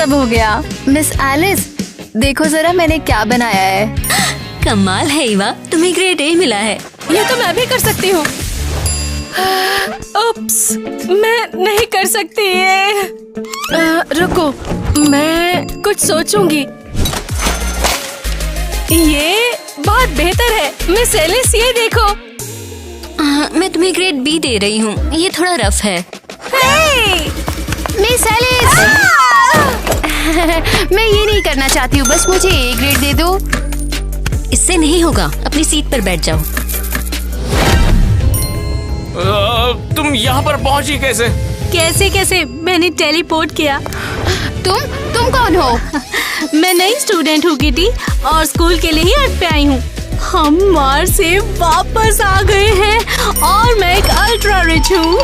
खत्म हो गया। मिस एलिस, देखो जरा मैंने क्या बनाया है। कमाल है ईवा, तुम्हें ग्रेड ए मिला है। ये तो मैं भी कर सकती हूँ। उप्स, मैं नहीं कर सकती ये। रुको, मैं कुछ सोचूंगी। ये बहुत बेहतर है। मिस एलिस, ये देखो। मैं तुम्हें ग्रेड बी दे रही हूँ, ये थोड़ा रफ है। मिस एलिस, मैं ये नहीं करना चाहती हूँ, बस मुझे ए ग्रेड दे दो। इससे नहीं होगा, अपनी सीट पर बैठ जाओ। तुम यहाँ पर पहुँची कैसे? कैसे मैंने टेलीपोर्ट किया। तुम कौन हो? मैं नई स्टूडेंट हूँ किटी, और स्कूल के लिए ही अर्थ पे आई हूँ। हम मार्स से वापस आ गए हैं और मैं एक अल्ट्रा रिच हूँ।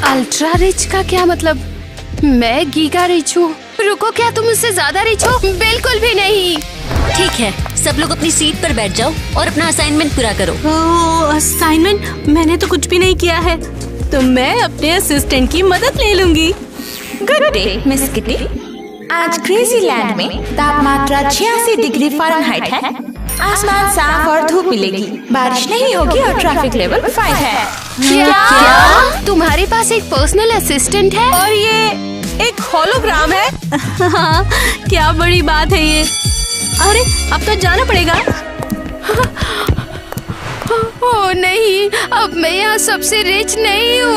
अल्ट्रा रिच का क्या मतलब? मैं गीगा रिच हूँ। रुको, क्या तुम मुझसे ज्यादा रिच हो? बिल्कुल भी नहीं। ठीक है, सब लोग अपनी सीट पर बैठ जाओ और अपना असाइनमेंट पूरा करो। असाइनमेंट? मैंने तो कुछ भी नहीं किया है, तो मैं अपने असिस्टेंट की मदद ले लूंगी। Good day miss kitty. आज क्रेजी लैंड में तापमात्रा 86 डिग्री फ़ारेनहाइट है। आसमान साफ और धूप मिलेगी, बारिश नहीं होगी और ट्रैफिक लेवल 5 है। क्या? तुम्हारे पास एक पर्सनल असिस्टेंट है? और ये एक होलोग्राम है। हाँ, क्या बड़ी बात है ये। अरे, अब तो जाना पड़ेगा। ओह नहीं, अब मैं यहाँ सबसे रिच नहीं हूँ।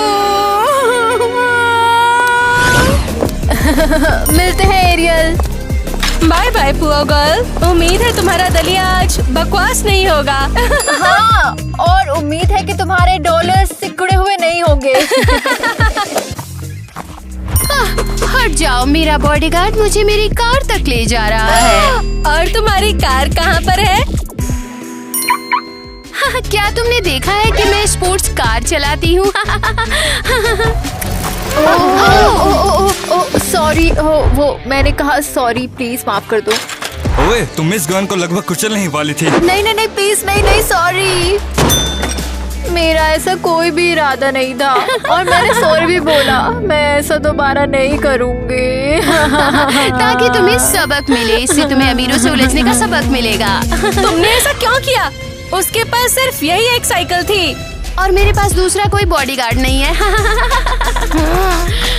मिलते हैं Ariel. Bye bye poor girl. उम्मीद है तुम्हारा दलिया आज बकवास नहीं होगा। हाँ, और उम्मीद है कि तुम्हारे डॉलर्स सिकुड़े हुए नहीं होंगे। हट जाओ, मेरा बॉडीगार्ड मुझे मेरी कार तक ले जा रहा है। और तुम्हारी कार कहाँ पर है? क्या तुमने देखा है कि मैं स्पोर्ट्स कार चलाती हूँ? सॉरी, वो मैंने कहा सॉरी, प्लीज माफ कर दो। ओए, तुम इस गन को लगभग कुचल नहीं वाली थी। नहीं प्लीज, नहीं सॉरी। मेरा ऐसा कोई भी इरादा नहीं था, और मैंने सॉरी भी बोला। मैं ऐसा दोबारा नहीं करूँगी। ताकि तुम्हें सबक मिले, इससे तुम्हें अमीरों से उलझने का सबक मिलेगा। तुमने ऐसा क्यों किया? उसके पास सिर्फ यही एक साइकिल थी, और मेरे पास दूसरा कोई बॉडीगार्ड नहीं है।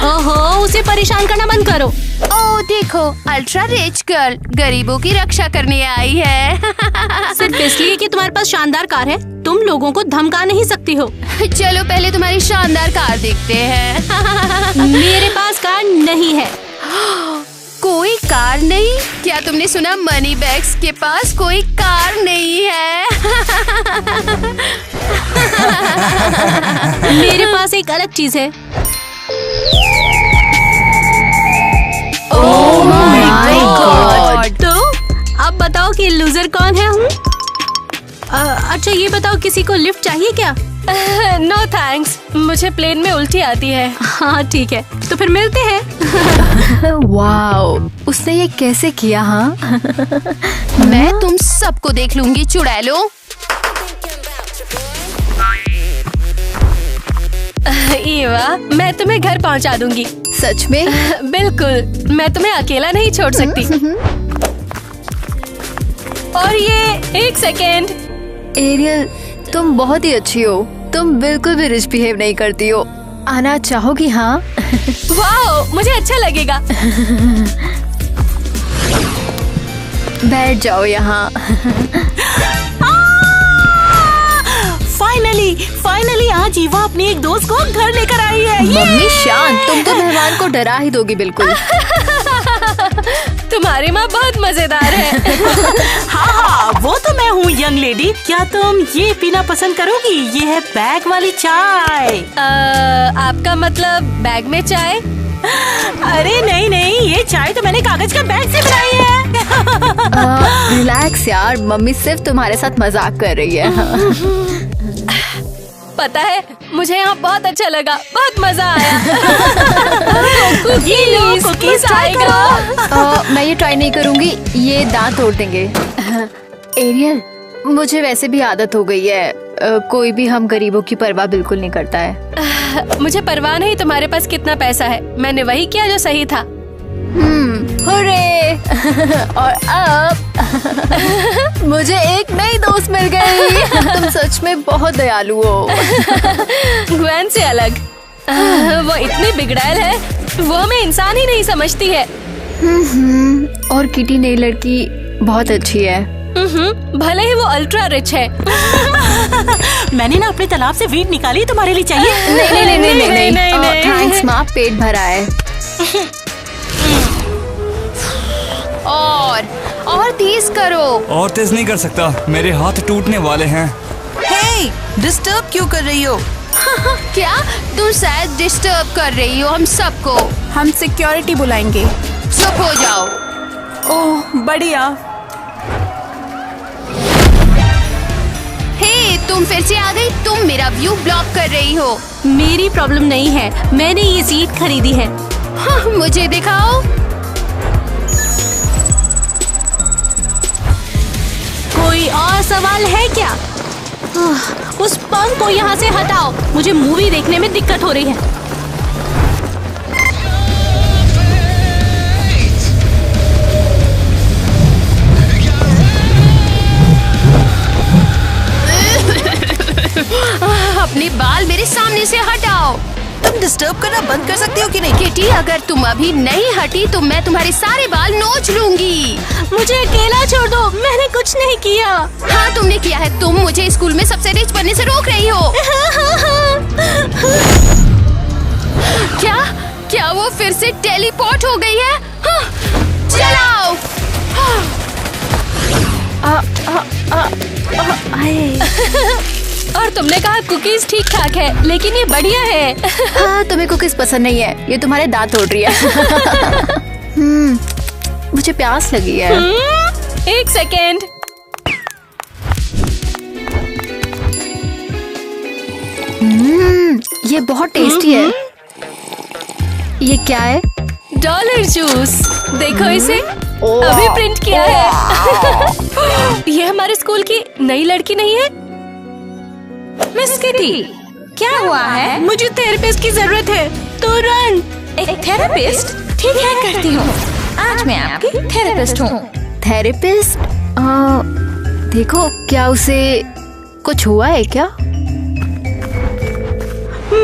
ओहो, उसे परेशान करना बंद करो। ओह देखो, अल्ट्रा रिच गर्ल गरीबों की रक्षा करने आई है। सिर्फ इसलिए कि तुम्हारे पास शानदार कार है, तुम लोगों को धमका नहीं सकती हो। चलो पहले तुम्हारी शानदार कार देखते हैं। मेरे पास कार नहीं है। कोई कार नहीं? क्या तुमने सुना? मनी बैग्स के पास कोई कार नहीं है। मेरे पास एक अलग चीज है। Oh my God. तो अब बताओ कि लूजर कौन है हूँ? अच्छा ये बताओ, किसी को लिफ्ट चाहिए क्या? नो थैंक्स, मुझे प्लेन में उल्टी आती है। हाँ ठीक है, तो फिर मिलते हैं। वाओ, उसने ये कैसे किया? हाँ, मैं तुम सबको देख लूंगी चुड़ैलो। ईवा, मैं तुम्हें घर पहुंचा दूंगी। सच में? बिल्कुल, मैं तुम्हें अकेला नहीं छोड़ सकती। और ये एक सेकेंड। एरियल, तुम बहुत ही अच्छी हो। तुम बिल्कुल भी रिच बिहेव नहीं करती हो। आना चाहोगी? हाँ। वाओ, मुझे अच्छा लगेगा। बैठ जाओ यहाँ। फाइनली आज ईवा अपनी एक दोस्त को घर लेकर आई है। मम्मी शांत, तुम तो मेहमान को डरा ही दोगी बिल्कुल। तुम्हारी माँ बहुत मजेदार है। हाँ, वो तो मैं हूँ यंग लेडी। क्या तुम ये पीना पसंद करोगी? ये है बैग वाली चाय। आपका मतलब बैग में चाय? अरे नहीं, ये चाय तो मैंने कागज का बैग से बनाई है। रिलैक्स यार, मम्मी सिर्फ तुम्हारे साथ मजाक कर रही है। पता है, मुझे यहाँ बहुत अच्छा लगा, बहुत मजा आया। कुकीज ट्राई करो। मैं ये ट्राई नहीं करूँगी, ये दांत तोड़ देंगे। एरियल, मुझे वैसे भी आदत हो गई है। कोई भी हम गरीबों की परवाह बिल्कुल नहीं करता है। मुझे परवाह नहीं तुम्हारे पास कितना पैसा है, मैंने वही किया जो सही था। हुर्रे! और अब मुझे एक नई दोस्त मिल गई। तुम सच में बहुत दयालु हो। ग्वेन से अलग। वो इतनी बिगड़ैल है, वो हमें इंसान ही नहीं समझती है। और किटी नई लड़की बहुत अच्छी है। भले ही वो अल्ट्रा रिच है। मैंने ना अपने तालाब से वीट निकाली, तुम्हारे लिए चाहिए? नहीं। थैंक्स माँ, पेट भरा है। और तेज करो। और तेज नहीं कर सकता, मेरे हाथ टूटने वाले हैं। हे, डिस्टर्ब क्यों कर रही हो? क्या तुम शायद डिस्टर्ब कर रही हो हम सबको। हम सिक्योरिटी बुलाएंगे। चुप हो जाओ। ओह बढ़िया। हे, तुम फिर से आ गई। तुम मेरा व्यू ब्लॉक कर रही हो। मेरी प्रॉब्लम नहीं है, मैंने ये सीट खरीदी है। हाँ, मुझे दिखाओ। कोई और सवाल है क्या? उस पंख को यहाँ से हटाओ, मुझे मूवी देखने में दिक्कत हो रही है। अपने बाल मेरे सामने से हटाओ। तुम डिस्टर्ब करना बंद कर सकती हो कि नहीं? किटी, अगर तुम अभी नहीं हटी तो मैं तुम्हारे सारे बाल नोच लूंगी। मुझे अकेला छोड़ दो, मैंने कुछ नहीं किया। हाँ तुमने किया है। तुम मुझे स्कूल में सबसे रिच बनने से रोक रही हो। क्या वो फिर से टेलीपोर्ट हो गई है? हाँ, चलाओ। और तुमने कहा कुकीज ठीक ठाक है, लेकिन ये बढ़िया है। हाँ, तुम्हें कुकीज पसंद नहीं है, ये तुम्हारे दांत तोड़ रही है। मुझे प्यास लगी है। एक सेकेंड। ये बहुत टेस्टी है। ये क्या है? Dollar juice. देखो इसे, अभी प्रिंट किया है। ये हमारे स्कूल की नई लड़की नहीं है? मिस किटी, क्या हुआ है? मुझे थेरेपिस्ट की जरूरत है, तुरंत। एक थेरेपिस्ट? ठीक है, करती हूँ। आज मैं आपकी थेरेपिस्ट हूँ। थेरेपिस्ट? देखो, क्या उसे कुछ हुआ है क्या?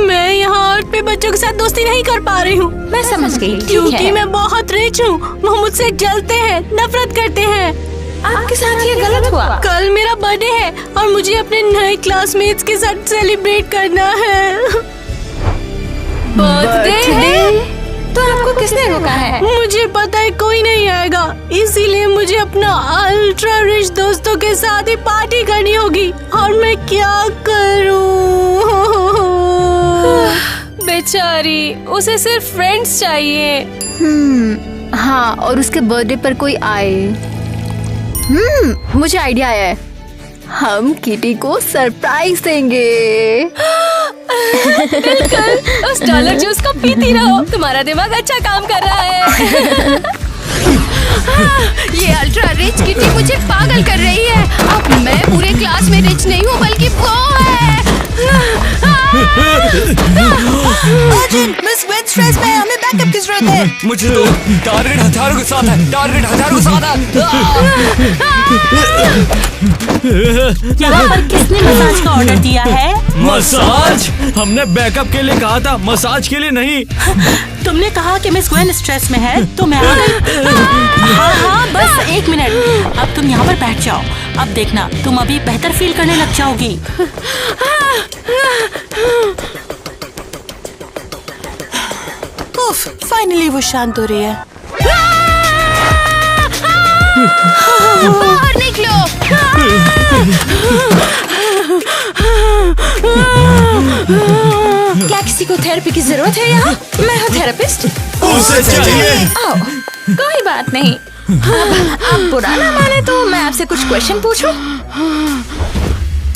मैं यहाँ आर्ट पे बच्चों के साथ दोस्ती नहीं कर पा रही हूँ। मैं समझ गई, क्योंकि मैं बहुत रिच हूँ। वो मुझसे जलते हैं, नफरत करते हैं। आपके साथ ये गलत हुआ। कल मेरा बर्थडे है और मुझे अपने नए क्लासमेट्स के साथ सेलिब्रेट करना है। बर्थडे है? तो आपको किसने रोका है? मुझे पता है कोई नहीं आएगा, इसीलिए मुझे अपना अल्ट्रा रिच दोस्तों के साथ ही पार्टी करनी होगी। और मैं क्या करूं? बेचारी, उसे सिर्फ फ्रेंड्स चाहिए। हाँ, और उसके बर्थडे पर कोई आए। मुझे आइडिया है। हम किटी को सरप्राइज देंगे। बिल्कुल, उस डॉलर जूस को पीती रहो, तुम्हारा दिमाग अच्छा काम कर रहा है। ये अल्ट्रा रिच किटी मुझे पागल कर रही है। अब मैं पूरे क्लास में रिच नहीं हूँ, बल्कि वो है। मिस ग्वेन स्ट्रेस में, हमें बैकअप की जरूरत है। मुझे तो टारगेट हथियारों के साथ है, टारगेट हथियारों के साथ है। यहाँ पर किसने मसाज का ऑर्डर दिया है? मसाज? हमने बैकअप के लिए कहा था, मसाज के लिए नहीं। तुमने कहा कि मिस ग्वेन स्ट्रेस में है, तो मैं आ गई। हाँ, बस एक मिनट। अब तुम यहाँ पर बैठ जाओ। अब देखना, तुम अभी बेहतर फील करने लग जाओगी। उफ, फाइनली वो शांत हो रही है। बाहर निकलो। क्या किसी को थेरेपी की जरूरत है यहाँ? मैं हूँ थेरेपिस्ट। उसे चाहिए। कोई बात नहीं। अब बुरा ना माने तो मैं आपसे कुछ क्वेश्चन पूछूं?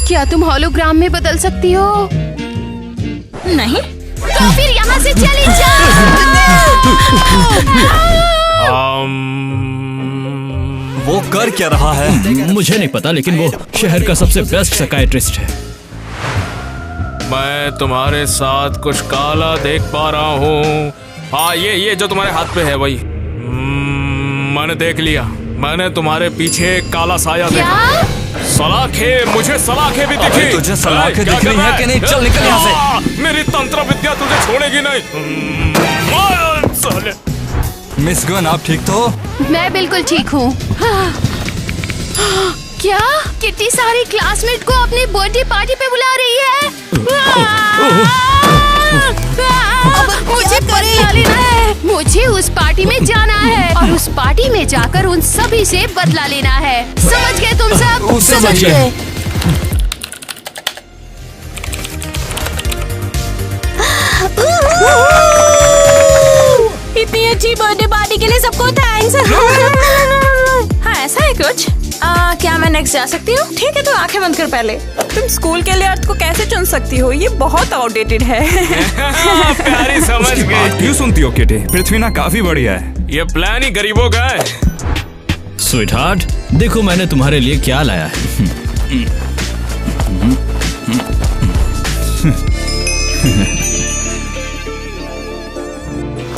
क्या तुम होलोग्राम में बदल सकती हो? नहीं। तो फिर यहाँ से चली जाओ। वो कर क्या रहा है? मुझे नहीं पता, लेकिन वो शहर का सबसे बेस्ट साइकियाट्रिस्ट है। मैं तुम्हारे साथ कुछ काला देख पा रहा हूँ। हाँ, ये जो तुम्हारे हाथ पे है वही। मैंने देख लिया। मैंने तुम्हारे पीछे एक काला साया क्या? देखा। सलाखें, मुझे सलाखें भी दिखी। अबे तुझे सलाखें दिख रही हैं कि नहीं? चल निकल यहाँ से। मेरी तंत्र विद्या तुझे छोड़ेगी नहीं। साले। मिस गन, आप ठीक तो हो? मैं बिल्कुल ठीक हूँ। क्या कितनी सारी क्लासमेट को अपनी बर्थडे पार्टी पे बुला रही है? मुझे बदला लेना है। मुझे उस पार्टी में जाना है और उस पार्टी में जाकर उन सभी से बदला लेना है। समझ गए तुम सब? समझ गए। इतनी अच्छी बर्थडे पार्टी के लिए सबको थैंक्स। हाँ ऐसा है कुछ। क्या मैं नेक्स्ट जा सकती हूँ? ठीक है तो आंखें बंद कर पहले। तुम स्कूल के लिए अर्थ को कैसे चुन सकती हो? ये बहुत आउटडेटेड है। प्यारी समझ गई। क्यों सुनती हो किटी? पृथ्वी ना काफी बढ़िया है। ये प्लान ही गरीबों का है। स्वीटहार्ट, देखो मैंने तुम्हारे लिए क्या लाया है।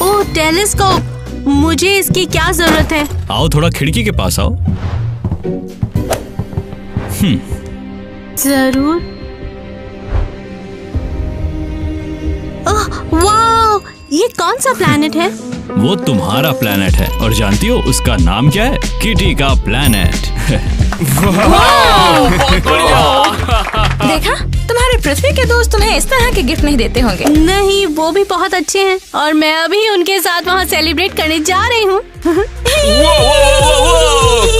ओह टेलीस्कोप, मुझे इसकी क्या जरूरत है? आओ थोड़ा खिड़की के पास आओ। जरूर। ओह वाओ, ये कौन सा प्लैनेट है? वो तुम्हारा प्लेनेट है और जानती हो उसका नाम क्या है? किटी का प्लेनेट। देखा, तुम्हारे पृथ्वी के दोस्त तुम्हें इस तरह के गिफ्ट नहीं देते होंगे। नहीं, वो भी बहुत अच्छे हैं और मैं अभी उनके साथ वहाँ सेलिब्रेट करने जा रही हूँ।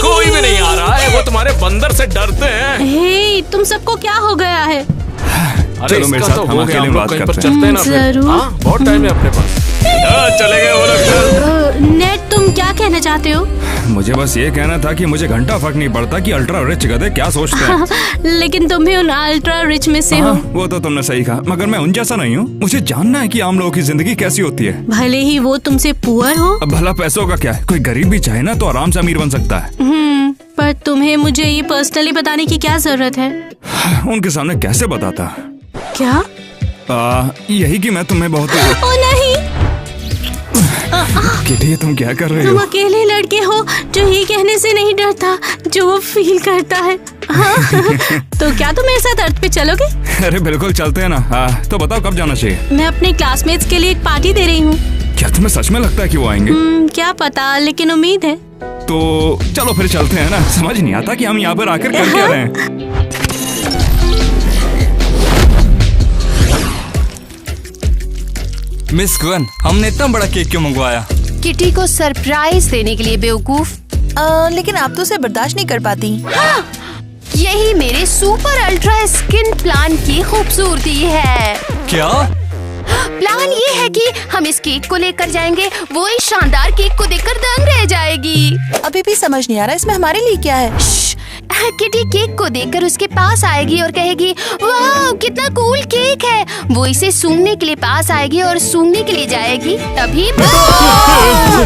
कोई भी नहीं आ रहा है। वो तुम्हारे बंदर से डरते हैं। हे, तुम सबको क्या हो गया है? अरे चलो मेरे इसका साथ, तो हम हो गया। अकेले हम लोग बात कहीं पर करते हैं। चलते हैं ना फिर। जरूर। हाँ, बहुत टाइम है अपने पास। चले गए वो लोग। नेट, तुम क्या कहना चाहते हो? मुझे बस ये कहना था कि मुझे घंटा फर्क नहीं पड़ता कि अल्ट्रा रिच गधे क्या सोचते हैं। लेकिन तुम भी उन अल्ट्रा रिच में से हो। वो तो तुमने सही कहा, मगर मैं उन जैसा नहीं हूँ। मुझे जानना है कि आम लोगों की जिंदगी कैसी होती है। भले ही वो तुमसे पुअर हो। अब भला पैसों का क्या है? कोई गरीब भी चाहे ना तो आराम से अमीर बन सकता है। पर तुम्हें मुझे ये पर्सनली बताने की क्या जरूरत है? उनके सामने कैसे बताता? क्या? यही कि मैं तुम्हें बहुत ओ नहीं, किटी, तुम क्या कर रहे तुम हो? अकेले लड़के हो जो ये कहने से नहीं डरता जो वो फील करता है। तो क्या तुम मेरे साथ अर्थ पे चलोगे? अरे बिल्कुल चलते हैं ना। तो बताओ कब जाना चाहिए? मैं अपने क्लासमेट्स के लिए एक पार्टी दे रही हूँ। क्या तुम्हें सच में लगता है कि वो आएंगे? क्या पता, लेकिन उम्मीद है। तो चलो फिर चलते हैं ना। समझ नहीं आता कि हम यहाँ पर आकर कर क्या रहे हैं। मिस गन, हमने इतना बड़ा केक क्यों मंगवाया? किटी को सरप्राइज देने के लिए बेवकूफ। लेकिन आप तो उसे बर्दाश्त नहीं कर पाती। यही मेरे सुपर अल्ट्रा स्किन प्लान की खूबसूरती है। क्या? प्लान ये है कि हम इस केक को लेकर जाएंगे। वो इस शानदार केक को देखकर दंग रह जाएगी। अभी भी समझ नहीं आ रहा इसमें हमारे लिए क्या है। किटी केक को देखकर उसके पास आएगी और कहेगी, वाह कितना कूल केक है। वो इसे सूंघने के लिए पास आएगी और सूंघने के लिए जाएगी। तभी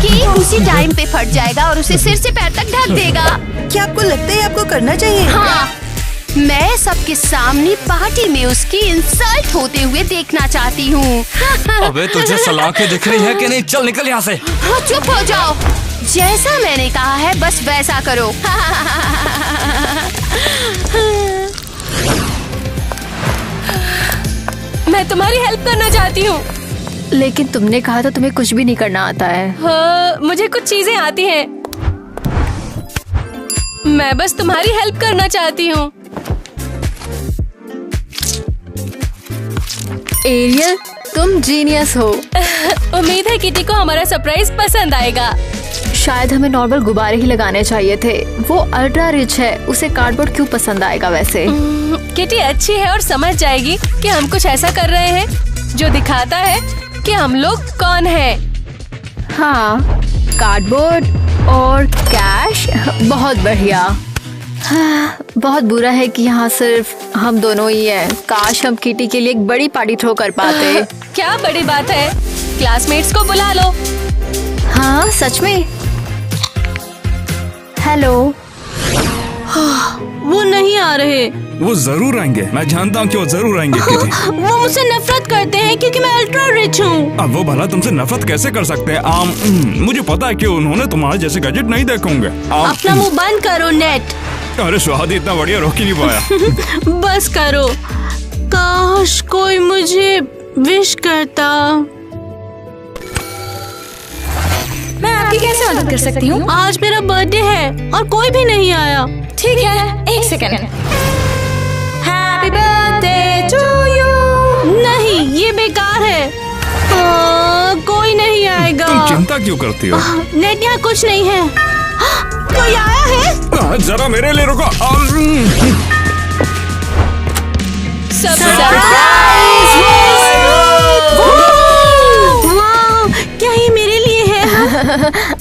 केक उसी टाइम पे फट जाएगा और उसे सिर से पैर तक ढक देगा। क्या आपको लगता है आपको करना चाहिए? हाँ, मैं सबके सामने पार्टी में उसकी इंसल्ट होते हुए देखना चाहती हूँ। अबे तुझे सलाखें दिख रही है कि नहीं? चल निकल यहाँ से। हाँ, चुप हो जाओ। जैसा मैंने कहा है बस वैसा करो। मैं तुम्हारी हेल्प करना चाहती हूँ। लेकिन तुमने कहा था तुम्हें कुछ भी नहीं करना आता है। हाँ, मुझे कुछ चीजें आती हैं। मैं बस तुम्हारी हेल्प करना चाहती हूँ। एरियल, तुम जीनियस हो। उम्मीद है किटी को हमारा सरप्राइज पसंद आएगा। शायद हमें नॉर्मल गुब्बारे ही लगाने चाहिए थे। वो अल्ट्रा रिच है, उसे कार्डबोर्ड क्यों पसंद आएगा वैसे? किटी अच्छी है और समझ जाएगी कि हम कुछ ऐसा कर रहे हैं जो दिखाता है कि हम लोग कौन हैं। हाँ, कार्डबोर्ड और कैश, बहुत बढ़िया। हाँ, बहुत बुरा है कि यहाँ सिर्फ हम दोनों ही हैं। काश हम किटी के लिए एक बड़ी पार्टी थ्रो कर पाते। क्या बड़ी बात है, क्लासमेट्स को बुला लो। हाँ सच में। हेलो। वो नहीं आ रहे। वो जरूर आएंगे, मैं जानता हूँ कि वो जरूर आएंगे किटी। वो मुझसे नफरत करते हैं क्योंकि मैं अल्ट्रा रिच हूँ। अब वो भला तुमसे नफरत कैसे कर सकते हैं? मुझे पता है कि उन्होंने तुम्हारे जैसे गैजेट नहीं देखे होंगे। अपना मुंह बंद करो नेट। अरे स्वाद इतना बढ़िया रोक ही नहीं पाया। बस करो। काश कोई मुझे विश करता। मैं आपकी कैसे मदद कर सकती हूँ? आज मेरा बर्थडे है और कोई भी नहीं आया। ठीक है, एक second. Happy birthday to you. नहीं, ये बेकार है। कोई नहीं आएगा। तुम चिंता क्यों करती हो? नेट यहाँ कुछ नहीं है। कोई आया है? जरा मेरे लिए रुको। क्या ये मेरे लिए है?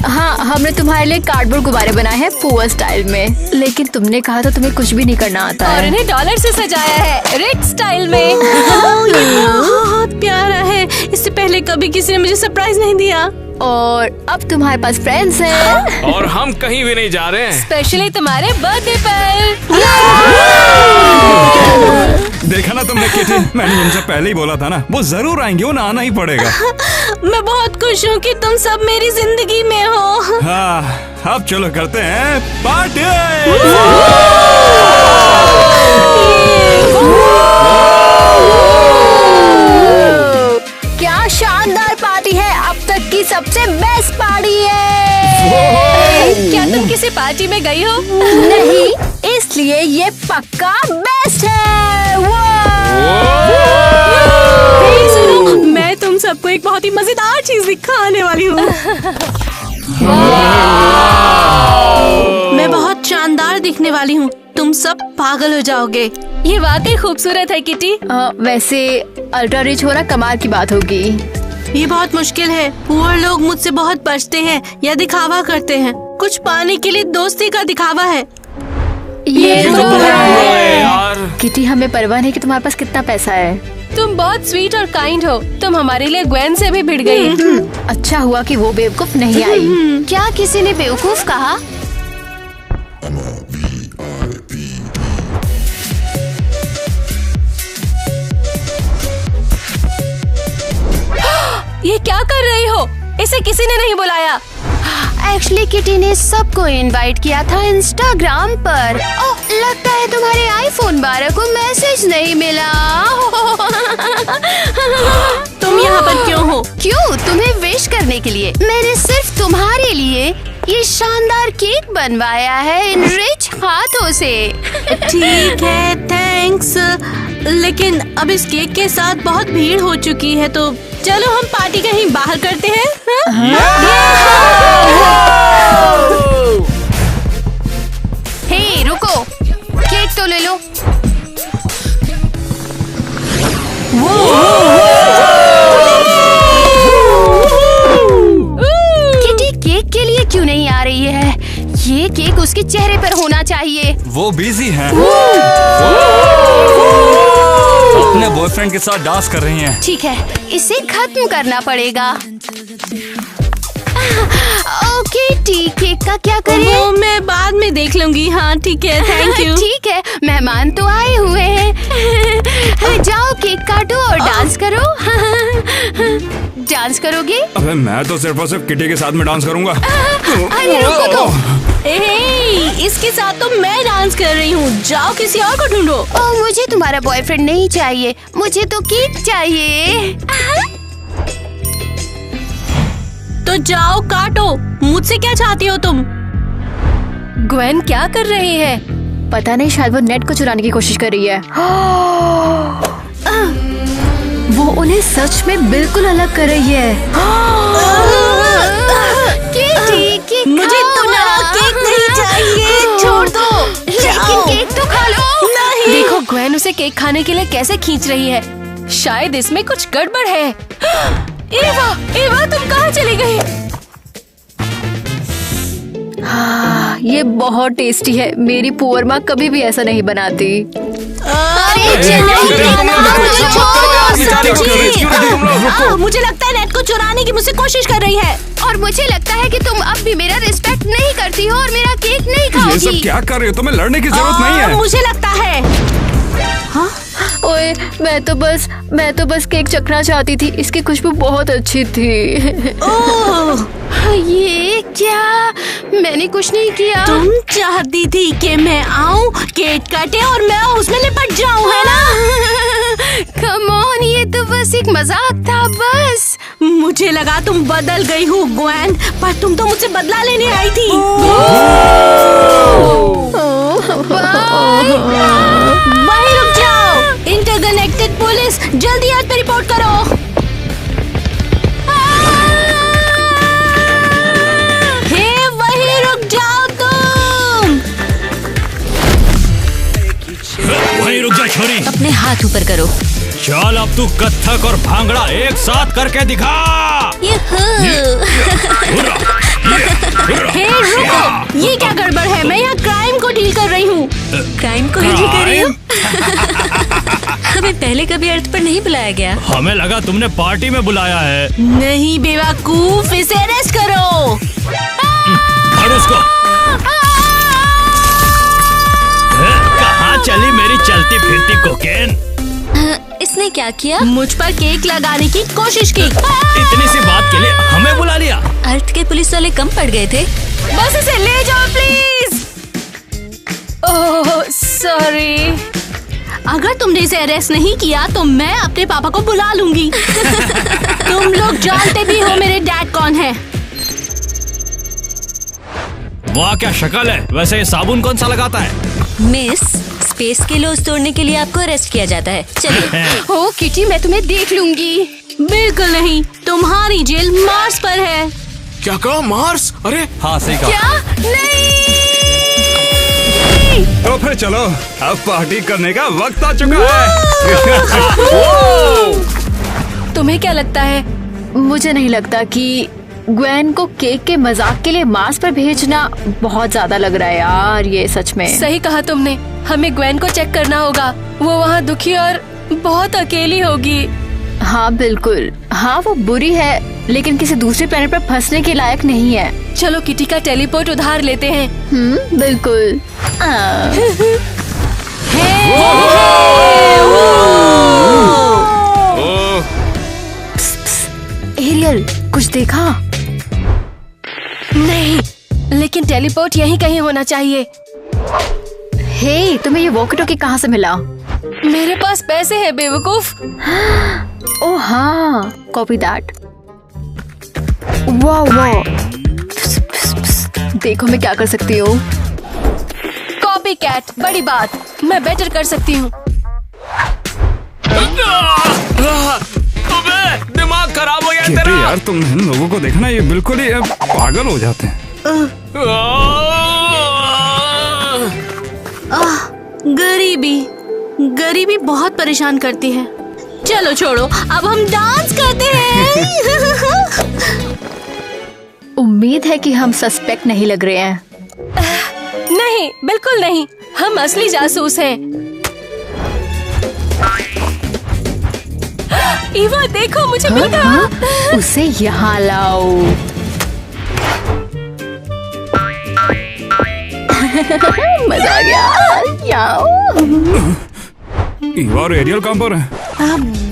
हाँ, हमने तुम्हारे लिए कार्डबोर्ड गुब्बारे बनाए हैं पुअर स्टाइल में, लेकिन तुमने कहा था तुम्हें कुछ भी नहीं करना आता और है। इन्हें डॉलर से सजाया है रिच स्टाइल में। ये बहुत प्यारा है। इससे पहले कभी किसी ने मुझे सरप्राइज नहीं दिया। और अब तुम्हारे पास फ्रेंड्स हैं। और हम कहीं भी नहीं जा रहे हैं। स्पेशली तुम्हारे बर्थडे पर। देखा ना तुमने किटी, मैंने तुमसे पहले ही बोला था ना, वो जरूर आएंगे, उन्हें आना ही पड़ेगा। मैं बहुत खुश हूँ कि तुम सब मेरी जिंदगी में हो। हाँ, अब चलो करते हैं पार्टी। क्या शानदार पार्टी है, अब तक की सबसे बेस्ट पार्टी है। क्या तुम किसी पार्टी में गई हो? नहीं, इसलिए ये पक्का बेस्ट है। हे, सुनो, मैं तुम सबको एक बहुत ही मजेदार चीज दिखाने वाली हूँ। मैं बहुत शानदार दिखने वाली हूँ। तुम सब पागल हो जाओगे। ये वाकई खूबसूरत है किटी। वैसे अल्ट्रा रिच होना कमाल की बात होगी। ये बहुत मुश्किल है। पुअर लोग मुझसे बहुत बचते हैं या दिखावा करते हैं। कुछ पाने के लिए दोस्ती का दिखावा है। ये तो है यार। किटी, हमें परवाह नहीं कि तुम्हारे पास कितना पैसा है। तुम बहुत स्वीट और काइंड हो। तुम हमारे लिए ग्वेन से भी भिड़ गई। अच्छा हुआ कि वो बेवकूफ नहीं आई। क्या किसी ने बेवकूफ कहा? ये क्या कर रही हो? इसे किसी ने नहीं बुलाया। एक्चुअली किटी ने सबको इनवाइट किया था इंस्टाग्राम पर। ओह, लगता है तुम्हारे आईफोन 12 को मैसेज नहीं मिला। तुम यहाँ पर क्यों हो? क्यों? तुम्हें विश करने के लिए। मैंने सिर्फ तुम्हारे लिए ये शानदार केक बनवाया है इन रिच हाथों से। ठीक है, थैंक्स। लेकिन अब इस केक के साथ बहुत भीड़ हो चुकी है, तो चलो हम पार्टी कहीं बाहर करते हैं। हे, रुको, केक तो ले लो। किटी केक के लिए क्यों नहीं आ रही है? ये केक उसके चेहरे पर होना चाहिए। वो बिजी हैं। अपने बॉयफ्रेंड के साथ डांस कर रही हैं। ठीक है, इसे खत्म करना पड़ेगा। ओके, ठीक, केक का क्या करें? वो मैं बाद में देख लूंगी। हाँ ठीक है, थैंक यू। ठीक है, मेहमान तो आए हुए हैं। जाओ केक काटो और डांस करो। डांस करोगे? अबे मैं तो सिर्फ और सिर्फ किटी के साथ में डांस करूंगा। अरे रुको तो। इसके साथ तो मैं डांस कर रही हूँ। जाओ किसी और को ढूंढो। ओह, मुझे तुम्हारा बॉयफ्रेंड नहीं चाहिए, मुझे तो केक चाहिए। तो जाओ काटो। मुझसे क्या चाहती हो तुम? ग्वेन क्या कर रही है? पता नहीं, शायद वो नेट को चुराने की कोशिश कर रही है। वो उन्हें सच में बिल्कुल अलग कर रही है। मुझे तुम्हारा केक नहीं चाहिए। छोड़ दो। लेकिन केक तो खा लो। नहीं। देखो ग्वेन उसे केक खाने के लिए कैसे खींच रही है। शायद इसमें कुछ गड़बड़ है। एवा, एवा तुम कहाँ चली गई? ये बहुत टेस्टी है। मेरी पुअर माँ कभी भी ऐसा नहीं बनाती। मुझे लगता है नेट को चुराने की मुझसे कोशिश कर रही है। और और मुझे लगता है कि तुम अब भी मेरा रिस्पेक्ट नहीं करती हो और मेरा केक नहीं ये खाओगी। सब क्या कर रहे हो? तुम्हें लड़ने की जरूरत नहीं है। मुझे लगता है ओए, मैं तो बस केक चखना चाहती थी। इसकी खुशबू बहुत अच्छी थी। ओह, ये क्या? मैंने कुछ नहीं किया। तुम चाहती थी कि मैं आऊं, केक काटे और मैं उसमें लिपट जाऊं, है ना? कम ऑन, ये तो बस एक मजाक था बस। मुझे लगा तुम बदल गई हो ग्वेन, पर तुम तो मुझसे बदला लेने आई थी। वहीं रुक जाओ। इंटरकनेक्टेड पुलिस, जल्दी आज पे रिपोर्ट करो। हे, वहीं रुक जाओ तुम। वहीं रुक जा छोरी। अपने हाथ ऊपर करो। चल अब तू कथक और भांगड़ा एक साथ करके दिखा। हे रुको, ये क्या गड़बड़ है? मैं यहाँ क्राइम को डील कर रही हूँ। क्राइम को डील कर रही हो? हमें पहले कभी अर्थ पर नहीं बुलाया गया। हमें लगा तुमने पार्टी में बुलाया है। नहीं बेवकूफ, इसे अरेस्ट करो। और उसको कहाँ चली मेरी चलती फिरती कोकेन? इसने क्या किया? मुझ पर केक लगाने की कोशिश की। इतनी सी बात के लिए हमें बुला लिया। अर्थ के पुलिस वाले कम पड़ गए थे। बस इसे ले जाओ प्लीज। Oh sorry. अगर तुमने इसे अरेस्ट नहीं किया तो मैं अपने पापा को बुला लूंगी। तुम लोग जानते भी हो मेरे डैड कौन है। वाह क्या शक्ल है। वैसे ये साबुन कौन सा लगाता है? मिस, स्पेस के लॉज तोड़ने के लिए आपको अरेस्ट किया जाता है। चलिए। ओ किटी, मैं तुम्हें देख लूंगी। बिल्कुल नहीं, तुम्हारी जेल मार्स पर है। क्या कहा? मार्स? अरे हाँ सही कहा। क्या? नहीं। तो फिर चलो, अब पार्टी करने का वक्त आ चुका है। तुम्हें क्या लगता है? मुझे नहीं लगता कि ग्वेन को केक के मजाक के लिए मार्स पर भेजना बहुत ज्यादा लग रहा है यार। ये सच में सही कहा तुमने। हमें ग्वेन को चेक करना होगा। वो वहाँ दुखी और बहुत अकेली होगी। हाँ बिल्कुल। हाँ वो बुरी है, लेकिन किसी दूसरे प्लेनेट पर फंसने के लायक नहीं है। चलो किटी का टेलीपोर्ट उधार लेते हैं। बिल्कुल। एरियल, कुछ देखा? नहीं, लेकिन टेलीपोर्ट यहीं कहीं होना चाहिए। हे, तुम्हें ये वॉकी टॉकी कहाँ से मिला? मेरे पास पैसे हैं बेवकूफ। ओह हाँ, कॉपी दैट। वाह वाह। देखो मैं क्या कर सकती हूँ। कॉपी कैट, बड़ी बात। मैं बेटर कर सकती हूँ। दिमाग खराब हो गया किटी तेरा। यार, तुम इन लोगों को देखना, ये बिल्कुल ही पागल हो जाते हैं। गरीबी बहुत परेशान करती है। चलो छोड़ो, अब हम डांस करते हैं। उम्मीद है कि हम सस्पेक्ट नहीं लग रहे हैं। नहीं, बिल्कुल नहीं। हम असली जासूस हैं। ईवा देखो, मुझे मिल गया। उसे यहाँ लाओ। मजा आ गया। ईवा और एरियल कहाँ पर है?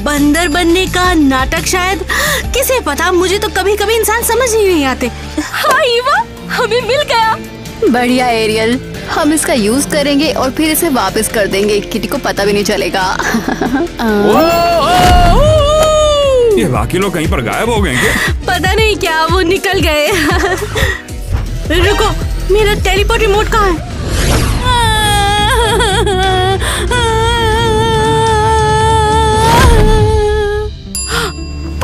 बंदर बनने का नाटक शायद। किसे पता, मुझे तो कभी कभी इंसान समझ ही नहीं आते। हाँ ईवा, हमें मिल गया। बढ़िया एरियल, हम इसका यूज करेंगे और फिर इसे वापस कर देंगे। किटी को पता भी नहीं चलेगा। ये बाकी लोग कहीं पर गायब हो गए क्या? पता नहीं क्या, वो निकल गए। रुको, मेरा टेलीपोर्ट रिमोट कहाँ है?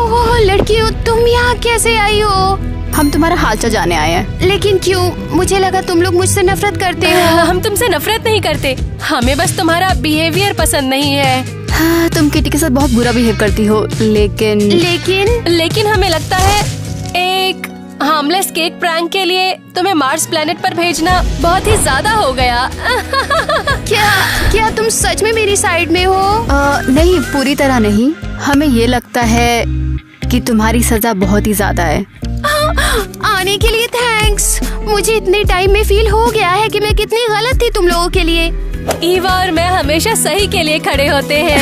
ओह लड़कियों, तुम यहाँ कैसे आई हो? हम तुम्हारा हालचाल जाने आए हैं। लेकिन क्यों? मुझे लगा तुम लोग मुझसे नफरत करते हो। हम तुमसे नफरत नहीं करते, हमें बस तुम्हारा बिहेवियर पसंद नहीं है। हाँ, तुम किटी के साथ बहुत बुरा बिहेव करती हो, लेकिन हमें लगता है एक हार्मलेस केक प्रैंक के लिए तुम्हें मार्स प्लेनेट पर भेजना बहुत ही ज्यादा हो गया। क्या तुम सच में मेरी साइड में हो? नहीं, पूरी तरह नहीं। हमें ये लगता है कि तुम्हारी सजा बहुत ही ज्यादा है। आने के लिए थैंक्स। मुझे इतने टाइम में फील हो गया है कि मैं कितनी गलत थी तुम लोगों के लिए। ईवा और मैं हमेशा सही के लिए खड़े होते हैं।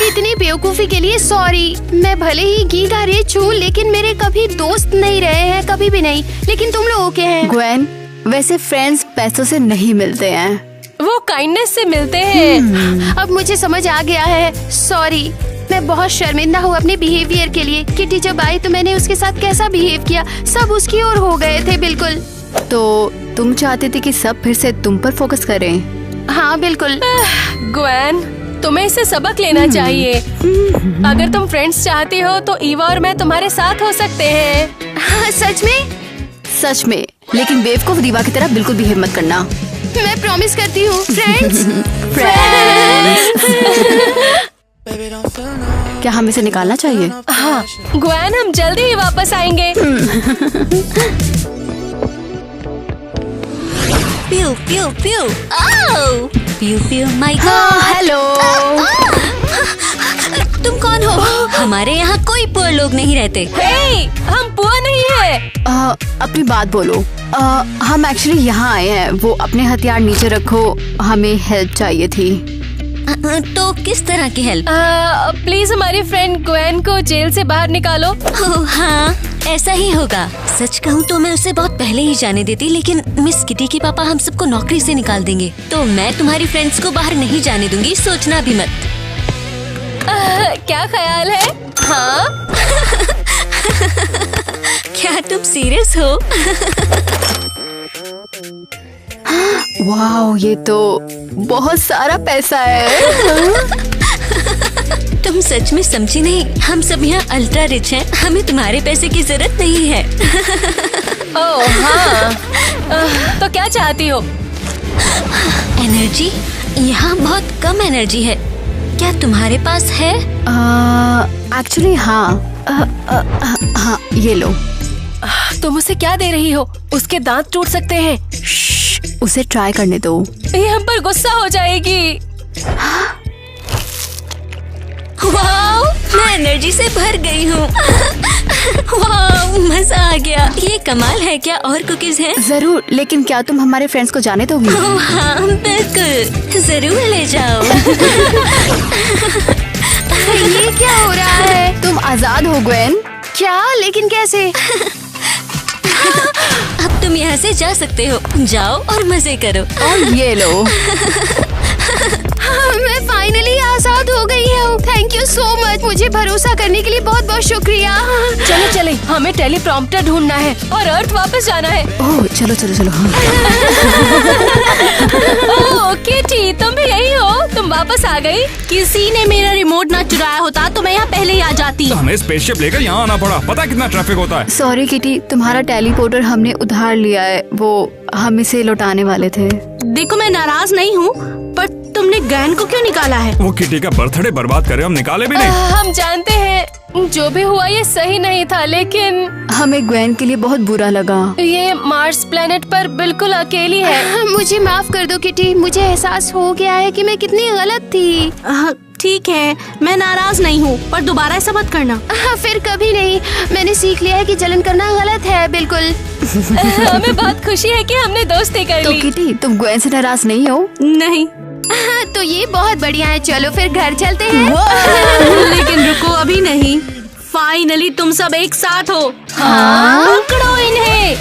इतनी बेवकूफी के लिए सॉरी। मैं भले ही गीता रिच हूँ लेकिन मेरे कभी दोस्त नहीं रहे हैं, कभी भी नहीं, लेकिन तुम लोगों के हैं। ग्वेन, वैसे फ्रेंड्स पैसों से नहीं मिलते हैं, वो काइंडनेस से मिलते हैं। अब मुझे समझ आ गया है। सॉरी, मैं बहुत शर्मिंदा हूँ अपने बिहेवियर के लिए। किटी जब आई तो मैंने उसके साथ कैसा बिहेव किया, सब उसकी ओर हो गए थे बिल्कुल। तो तुम चाहती थी कि सब फिर से तुम पर फोकस करें? हाँ बिल्कुल। ग्वेन, तुम्हें इससे सबक लेना चाहिए। अगर तुम फ्रेंड्स चाहती हो तो ईवा और मैं तुम्हारे साथ हो सकते हैं। हाँ, सच में? सच में, लेकिन बेवकूफ दीवा की तरह बिल्कुल बिहेव मत करना। मैं प्रॉमिस करती हूँ। फ्रेंड्स। क्या हमें इसे निकालना चाहिए? हाँ ग्वेन, हम जल्दी ही वापस आएंगे। प्यू प्यू प्यू, ओह प्यू प्यू, माय गॉड। हेलो, तुम कौन हो? हमारे यहाँ कोई पुअर लोग नहीं रहते। हे, हम पुअर नहीं है। अपनी बात बोलो। हम एक्चुअली यहाँ आए हैं। वो अपने हथियार नीचे रखो, हमें हेल्प चाहिए थी। तो किस तरह की हेल्प? प्लीज हमारी फ्रेंड ग्वेन को जेल से बाहर निकालो। हाँ, ऐसा ही होगा। सच कहूँ तो मैं उसे बहुत पहले ही जाने देती, लेकिन मिस किटी के पापा हम सबको नौकरी से निकाल देंगे, तो मैं तुम्हारी फ्रेंड्स को बाहर नहीं जाने दूंगी, सोचना भी मत। क्या ख्याल है? हाँ। क्या तुम सीरियस हो? वाओ, ये तो बहुत सारा पैसा है। तुम सच में समझी नहीं, हम सब यहाँ अल्ट्रा रिच हैं, हमें तुम्हारे पैसे की जरूरत नहीं है। ओह हाँ। तो क्या चाहती हो? एनर्जी? यहाँ बहुत कम एनर्जी है, क्या तुम्हारे पास है? एक्चुअली हाँ। हाँ, ये लो। तुम उसे क्या दे रही हो? उसके दांत टूट सकते हैं। उसे ट्राई करने दो। ये हम पर गुस्सा हो जाएगी। वाओ, मैं एनर्जी से भर गई हूँ। वाओ, मजा आ गया। ये कमाल है। क्या और कुकीज हैं? जरूर, लेकिन क्या तुम हमारे फ्रेंड्स को जाने दोगी? ओह हाँ बिल्कुल, जरूर ले जाओ। ये क्या हो रहा है? तुम आजाद हो ग्वेन। क्या? लेकिन कैसे? अब तुम यहाँ से जा सकते हो, जाओ और मजे करो। और ये लो। मैं फाइनली आजाद हो गई हूँ। Thank you so much. मुझे भरोसा करने के लिए बहुत बहुत शुक्रिया। चलो चले, हमें टेलीप्रॉम्प्टर ढूंढना है और अर्थ वापस जाना है। ओह चलो चलो चलो। ओह किटी, तुम भी यही हो? तुम वापस आ गई? किसी ने मेरा रिमोट ना चुराया होता तो मैं यहाँ पहले ही आ जाती। तो हमें स्पेसशिप लेकर यहाँ आना पड़ा। पता है कितना ट्रैफिक होता है? सॉरी किटी, तुम्हारा टेलीपोर्टर हमने उधार लिया है, वो हम इसे लौटाने वाले थे। देखो, मैं नाराज नहीं हूँ, पर तुमने गैन को क्यों निकाला है? वो किटी का बर्थडे बर्बाद करे, हम निकाले भी नहीं। हम जानते हैं जो भी हुआ ये सही नहीं था, लेकिन हमें ग्वेन के लिए बहुत बुरा लगा। ये मार्स प्लेनेट पर बिल्कुल अकेली है। मुझे माफ कर दो किटी, मुझे एहसास हो गया है कि मैं कितनी गलत थी। ठीक है, मैं नाराज नहीं हूँ, पर दोबारा ऐसा मत करना। फिर कभी नहीं। मैंने सीख लिया है कि जलन करना गलत है। बिल्कुल। हमें बहुत खुशी है कि हमने दोस्ती कर तो ली। किटी, तुम ग्वेन से नाराज नहीं हो? नहीं। तो ये बहुत बढ़िया है। चलो फिर घर चलते हैं। लेकिन रुको, अभी नहीं। फाइनली तुम सब एक साथ हो। पकड़ो इन्हें।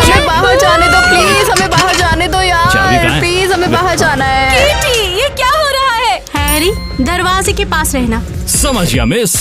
हमें बाहर जाने दो प्लीज, हमें बाहर जाने दो यार, प्लीज हमें बाहर जाना है। किटी, ये क्या हो रहा है? हैरी, दरवाजे के पास रहना। समझ गया मिस।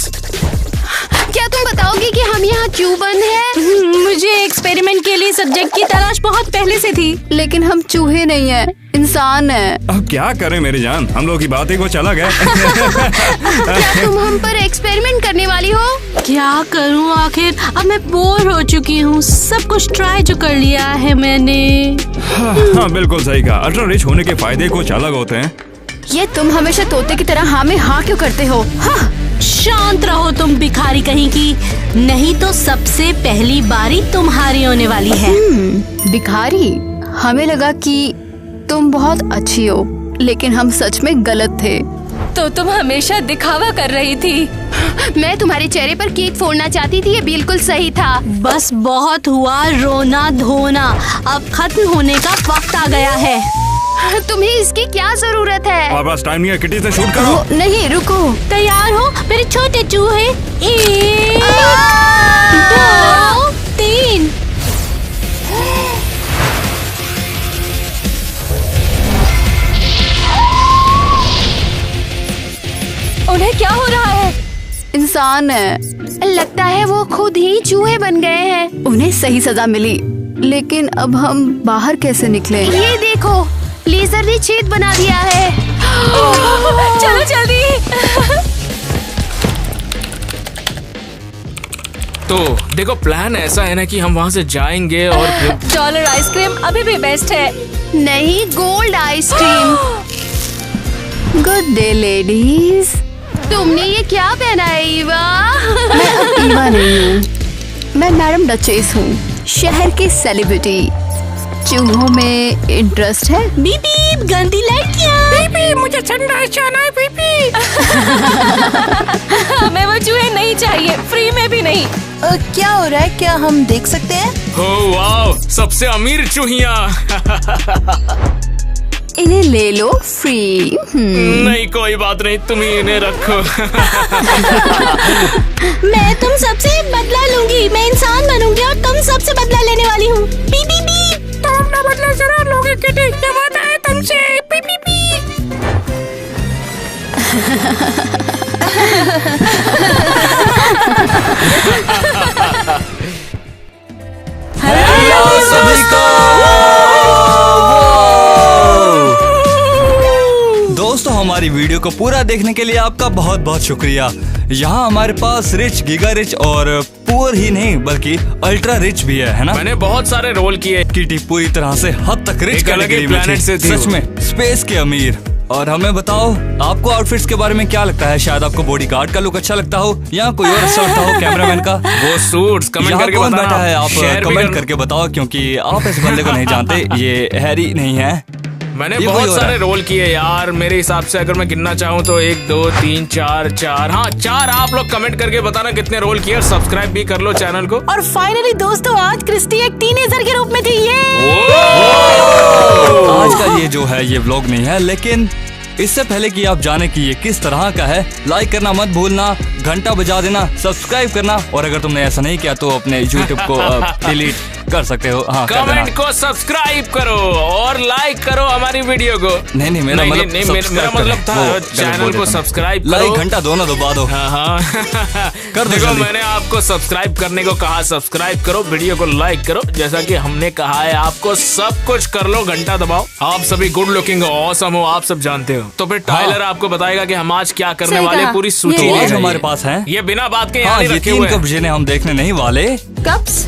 क्या तुम बताओगे कि हम यहाँ क्यों बंद हैं? मुझे एक्सपेरिमेंट के लिए सब्जेक्ट की तलाश बहुत पहले से थी। लेकिन हम चूहे नहीं हैं, इंसान हैं। अब क्या करें मेरी जान, हम लोग की बात ही को चला गया। क्या तुम हम पर एक्सपेरिमेंट करने वाली हो? क्या करूं आखिर, अब मैं बोर हो चुकी हूँ। सब कुछ ट्राई जो कर लिया है मैंने। हाँ बिल्कुल सही कहा। अल्ट्रा रिच होने के फायदे कुछ अलग होते हैं। ये तुम हमेशा तोते की तरह हाँ में हाँ क्यों करते हो? हाँ। शांत रहो तुम भिखारी कहीं की, नहीं तो सबसे पहली बारी तुम्हारी होने वाली है। भिखारी, हमें लगा कि तुम बहुत अच्छी हो, लेकिन हम सच में गलत थे। तो तुम हमेशा दिखावा कर रही थी। मैं तुम्हारे चेहरे पर केक फोड़ना चाहती थी, ये बिल्कुल सही था। बस बहुत हुआ रोना धोना, अब खत्म होने का वक्त आ गया है। तुम्हें इसकी क्या जरूरत है? और बस टाइम नहीं है, किटी से शूट करो। नहीं, रुको। तैयार हो मेरे छोटे चूहे? 1 2 3। उन्हें क्या हो रहा है? इंसान है। लगता है वो खुद ही चूहे बन गए हैं। उन्हें सही सजा मिली, लेकिन अब हम बाहर कैसे निकलें? ये देखो, लेजर ने छेद बना दिया है। चलो जल्दी। तो देखो, प्लान ऐसा है ना कि हम वहाँ से जाएंगे और फिर डॉलर आइसक्रीम अभी भी बेस्ट है। नहीं, gold ice cream. Good day ladies. तुमने ये क्या पहना है ईवा? मैं अब ईवा नहीं हूँ, मैं मैडम डचेस हूँ, शहर की सेलिब्रिटी। चूहों में इंटरेस्ट है? बीबी, गंदी लड़कियाँ। बीबी, मुझे ठंडा जाना है बीबी। हमें वो चूहे नहीं चाहिए, फ्री में भी नहीं। क्या हो रहा है, क्या हम देख सकते हैं? ओह वाओ, सबसे अमीर चूहिया। इन्हें ले लो फ्री। नहीं, कोई बात नहीं, तुम ही इन्हें रखो। मैं तुम सबसे बदला लूंगी, मैं इंसान बनूंगी और तुम सबसे बदला लेने वाली हूँ। B B B. तुम अपना बदला जरूर लोगे किटी, ये वादा है तुमसे। B B B. हेलो सभी को। दोस्तों, हमारी वीडियो को पूरा देखने के लिए आपका बहुत बहुत शुक्रिया। यहाँ हमारे पास रिच, गीगा रिच और पुअर ही नहीं बल्कि अल्ट्रा रिच भी है ना? मैंने बहुत सारे रोल किए। किटी पूरी तरह से हद तक रिच एक अलग ही कैटेगरी में planet थी। से थी सच वो। में स्पेस के अमीर। और हमें बताओ, आपको आउटफिट्स के बारे में क्या लगता है? शायद आपको बॉडीगार्ड का लुक अच्छा लगता हो या कोई और अच्छा लगता हो, कैमरामैन का। वो सूट्स कमेंट यहाँ करके कौन बताना। बैठा है? आप शेयर भी कमेंट करना। करके बताओ, क्योंकि आप इस बंदे को नहीं जानते। ये हैरी नहीं है। मैंने ये बहुत कोई और सारे है। रोल किए यार। मेरे हिसाब से अगर मैं गिनना चाहूँ तो 1 2 3 4 4। हाँ, 4। आप लोग कमेंट करके बताना कितने रोल किए और सब्सक्राइब भी कर लो चैनल को। और फाइनली दोस्तों, आज क्रिस्टी एक टीनेजर के रूप में थी। ये आज का ये जो है ये व्लॉग नहीं है, लेकिन इससे पहले कि आप जाने कि ये किस तरह का है, लाइक करना मत भूलना, घंटा बजा देना, सब्सक्राइब करना, और अगर तुमने ऐसा नहीं किया तो अपने YouTube को डिलीट कर सकते हो। हाँ, कर देना। कमेंट को सब्सक्राइब करो और लाइक करो हमारी वीडियो को। नहीं, मेरा मतलब मेरा subscribe मतलब था करना। वो गलत चैनल बोल को देता हूँ। सब्सक्राइब करो। लाइक घंटा दोनों दबा दो। हाँ कर दो देखो, जल्दी। मैंने आपको सब्सक्राइब करने को कहा, सब्सक्राइब करो, वीडियो को लाइक करो, जैसा कि हमने कहा है आपको सब कुछ कर लो, घंटा दबाओ। आप सभी गुड लुकिंग हो, ऑसम हो, आप सब जानते हो। तो फिर टाइलर आपको बताएगा कि हम आज क्या करने सही वाले, कहा। पूरी सूची तो ले आज गए। हमारे पास है ये बिना बात के यहाँ हाँ, नहीं ये रखे 3 हुए हैं। कप जिन्हें हम देखने नहीं वाले। कप्स?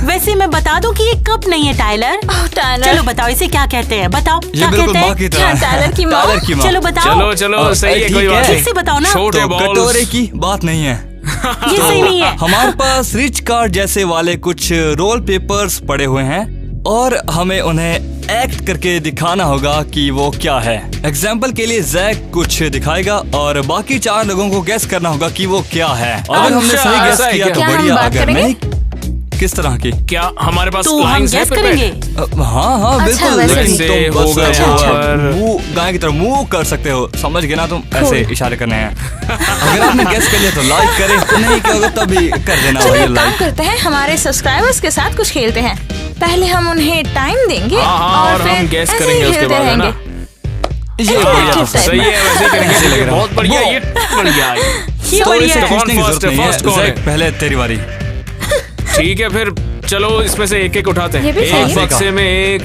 वैसे मैं बता दूं कि ये कप नहीं है टाइलर। चलो बताओ इसे क्या कहते हैं, बताओ ये क्या बिल्कुल कहते माँ की हैं? तरह है। टाइलर की माँ? टाइलर की माँ। चलो बताओ। चलो सही है, ठीक कोई बात है। नहीं। ठीक से बताओ ना। छोटे तो बॉल्स। कटोरे की बात नहीं है। ये सही नहीं है। हमारे पास रिच कार्ड जैसे वाले कुछ रोल पेपर्स पड़े हुए हैं और हमें उन्हें एक्ट करके दिखाना होगा कि वो क्या है। एग्जाम्पल के लिए जैक कुछ दिखाएगा और बाकी 4 लोगों को गैस करना होगा कि वो क्या है। अगर हमने अच्छा, सही गैस ऐसा है किया क्या? तो क्या हम बढ़िया, बात अगर करेंगे? नहीं, किस तरह की? क्या हमारे पास तो हम lines है गैस prepared? करेंगे। हाँ बिल्कुल। वैसे लेकिन जैसे तुम हो बस गया ऐसे पर- मुंह गाय की तरह मूव कर सकते हो, समझ गए ना तुम? ऐसे इशारे करने हैं। अगर आपने गैस कर लिया तो लाइक करें, नहीं किया होगा तभी कर देना चलो भाई एक काम लाइक। करते हैं, हमारे सब्सक्राइबर्स के साथ कुछ खेलते हैं। पहले हम उन्हें टाइम देंगे हाँ, और फिर हम guess ऐसे करेंगे ही उसके खेलते बाद, है ना? रहेंगे। ये बढ़िया। सही है, वैसे करेंगे। ऐसे लग रहा है। बहुत बढ़िया, ये बढ़िया है। ये तो बढ़िया इसे है। खींचने की कौन जरूरत नहीं है। first कौन है? जैक, पहले तेरी बारी। ठीक है, फिर चलो इसमें से एक एक उठाते हैं। ये भी सही एक है। बक्से में एक।